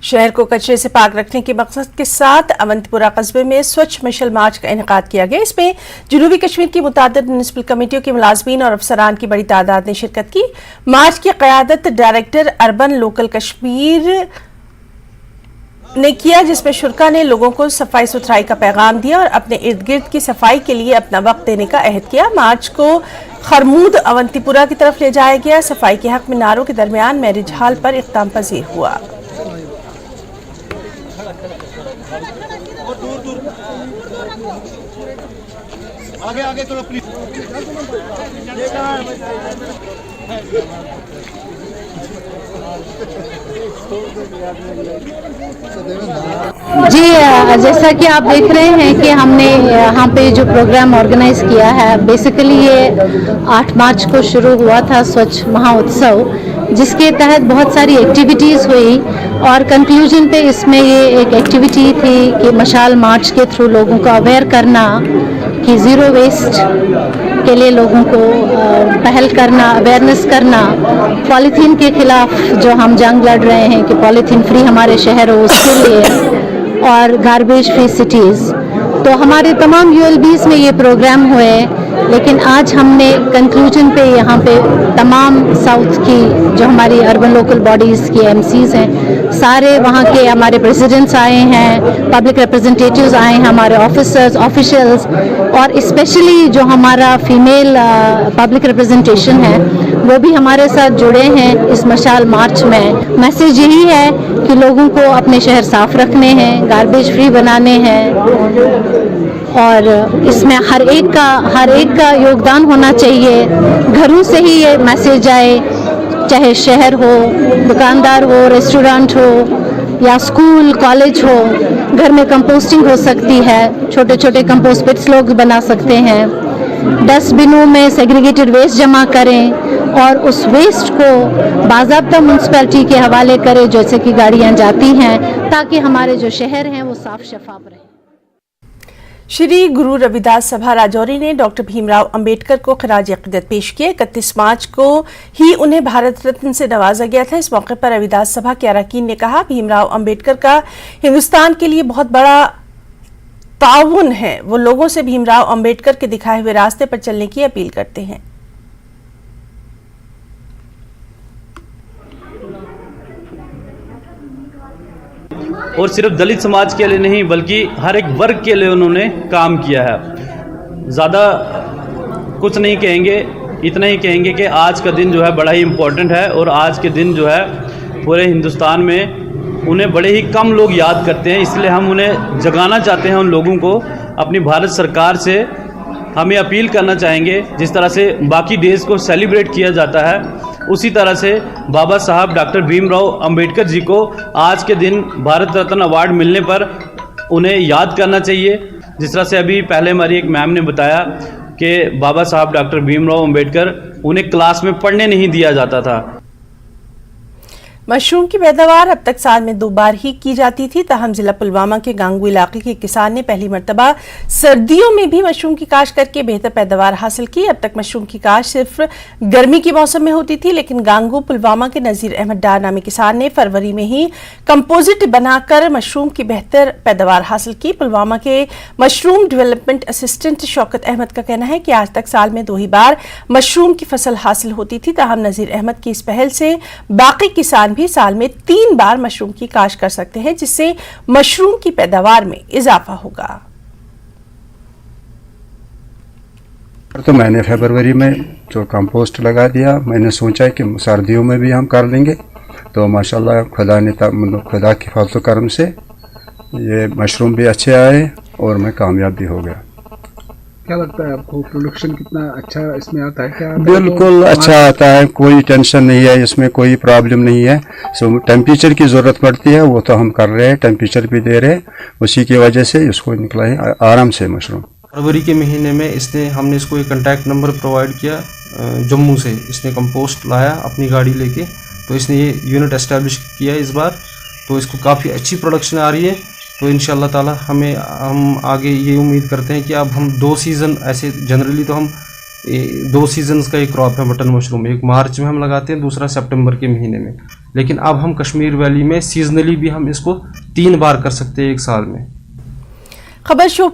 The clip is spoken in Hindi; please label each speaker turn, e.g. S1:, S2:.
S1: शहर को कचरे से पाक रखने के मकसद के साथ अवंतीपुरा कस्बे में स्वच्छ मशाल मार्च का इनेकाद किया गया। इसमें जनूबी कश्मीर की मुतादिद म्युनिसिपल कमेटियों के मुलाजमीन और अफसरान की बड़ी तादाद ने शिरकत की। मार्च की क़यादत डायरेक्टर अर्बन लोकल कश्मीर ने किया, जिसमें शुरका ने लोगों को सफाई सुथराई का पैगाम दिया और अपने इर्द गिर्द की सफाई के लिए अपना वक्त देने का अहद किया। मार्च को खरमूद अवंतीपुरा की तरफ ले जाया गया। सफाई के हक में नारों के दरमियान मैरिज हॉल पर इख्तिताम पजीर हुआ।
S2: आगे आगे थोड़ा प्लीज।
S3: जी, जैसा कि आप देख रहे हैं कि हमने यहाँ पे जो प्रोग्राम ऑर्गेनाइज किया है, बेसिकली ये 8 मार्च को शुरू हुआ था स्वच्छ महाउत्सव, जिसके तहत बहुत सारी एक्टिविटीज़ हुई और कंक्लूजन पे इसमें ये एक एक्टिविटी थी कि मशाल मार्च के थ्रू लोगों को अवेयर करना कि ज़ीरो वेस्ट के लिए लोगों को पहल करना, अवेयरनेस करना, पॉलीथीन के खिलाफ जो हम जंग लड़ रहे हैं कि पॉलीथीन फ्री हमारे शहर हो उसके लिए, और गार्बेज फ्री सिटीज़। तो हमारे तमाम यूएलबीज़ में ये प्रोग्राम हुए, लेकिन आज हमने कंक्लूजन पे यहाँ पे तमाम साउथ की जो हमारी अर्बन लोकल बॉडीज़ की एमसीज़ हैं, सारे वहाँ के हमारे प्रेसिडेंट्स आए हैं, पब्लिक रिप्रेजेंटेटिव्स आए हैं, हमारे ऑफिसर्स, ऑफिशियल्स, और स्पेशली जो हमारा फीमेल पब्लिक रिप्रेजेंटेशन है वो भी हमारे साथ जुड़े हैं इस मशाल मार्च में। मैसेज यही है कि लोगों को अपने शहर साफ रखने हैं, गार्बेज फ्री बनाने हैं, और इसमें हर एक का योगदान होना चाहिए। घरों से ही ये मैसेज आए, चाहे शहर हो, दुकानदार हो, रेस्टोरेंट हो या स्कूल कॉलेज हो, घर में कंपोस्टिंग हो सकती है, छोटे छोटे कंपोस्ट पिट्स लोग बना सकते हैं, डस्टबिनों में सेग्रीगेटेड वेस्ट जमा करें और उस वेस्ट को बाज़ाब्ता म्यूनसिपैलिटी के हवाले करें जैसे कि गाड़ियाँ जाती हैं, ताकि हमारे जो शहर हैं वो साफ शफाफ रहें।
S1: श्री गुरु रविदास सभा राजौरी ने डॉक्टर भीमराव अंबेडकर को खिराज अक़ीदत पेश किया। 31 मार्च को ही उन्हें भारत रत्न से नवाजा गया था। इस मौके पर रविदास सभा के अरकान ने कहा, भीमराव अंबेडकर का हिंदुस्तान के लिए बहुत बड़ा ताउन है। वो लोगों से भीमराव अंबेडकर के दिखाए हुए रास्ते पर चलने की अपील करते हैं।
S4: और सिर्फ दलित समाज के लिए नहीं बल्कि हर एक वर्ग के लिए उन्होंने काम किया है। ज़्यादा कुछ नहीं कहेंगे, इतना ही कहेंगे कि आज का दिन जो है बड़ा ही इम्पोर्टेंट है और आज के दिन जो है पूरे हिंदुस्तान में उन्हें बड़े ही कम लोग याद करते हैं। इसलिए हम उन्हें जगाना चाहते हैं, उन लोगों को। अपनी भारत सरकार से हमें अपील करना चाहेंगे, जिस तरह से बाकी देश को सेलिब्रेट किया जाता है उसी तरह से बाबा साहब डॉक्टर भीमराव अंबेडकर जी को आज के दिन भारत रत्न अवार्ड मिलने पर उन्हें याद करना चाहिए। जिस तरह से अभी पहले हमारी एक मैम ने बताया कि बाबा साहब डॉक्टर भीमराव अंबेडकर उन्हें क्लास में पढ़ने नहीं दिया जाता था।
S1: मशरूम की पैदावार अब तक साल में 2 बार ही की जाती थी, ताहम जिला पुलवामा के गांगू इलाके के किसान ने पहली मर्तबा सर्दियों में भी मशरूम की काश्त करके बेहतर पैदावार हासिल की। अब तक मशरूम की काश्त सिर्फ गर्मी के मौसम में होती थी, लेकिन गांगू पुलवामा के नज़ीर अहमद डार नामी किसान ने फरवरी में ही कंपोजिट बनाकर मशरूम की बेहतर पैदावार हासिल की। पुलवामा के mushroom development assistant Shaukat Ahmed का कहना है कि आज तक साल में 2 ही बार मशरूम की फसल हासिल होती थी। ताहम नज़ीर अहमद की इस पहल से बाकी किसान भी साल में 3 बार मशरूम की काश्त कर सकते हैं, जिससे मशरूम की पैदावार में इजाफा होगा।
S5: तो मैंने फरवरी में जो कंपोस्ट लगा दिया, मैंने सोचा कि सर्दियों में भी हम कर लेंगे। तो माशाल्लाह खुदा के फजल करम से ये मशरूम भी अच्छे आए और मैं कामयाब भी हो गया।
S2: क्या लगता है आपको, प्रोडक्शन कितना अच्छा इसमें आता है? क्या
S5: बिल्कुल अच्छा आता है, कोई टेंशन नहीं है, इसमें कोई प्रॉब्लम नहीं है। सो टेम्परेचर की ज़रूरत पड़ती है, वो तो हम कर रहे हैं, टेम्परेचर भी दे रहे हैं, उसी की वजह से इसको निकला है आराम से मशरूम।
S6: फरवरी के महीने में हमने इसको एक कॉन्टैक्ट नंबर प्रोवाइड किया जम्मू से। इसने कंपोस्ट लाया अपनी गाड़ी लेके, तो इसने ये यूनिट एस्टेब्लिश किया इस बार। तो इसको काफ़ी अच्छी प्रोडक्शन आ रही है। तो इंशाल्लाह ताला हम आगे ये उम्मीद करते हैं कि अब हम 2 सीज़न, ऐसे जनरली तो हम 2 सीजन्स का एक क्रॉप है मटन मशरूम, एक मार्च में हम लगाते हैं, दूसरा सितंबर के महीने में। लेकिन अब हम कश्मीर वैली में सीजनली भी हम इसको 3 बार कर सकते हैं एक साल में।
S1: खबर शो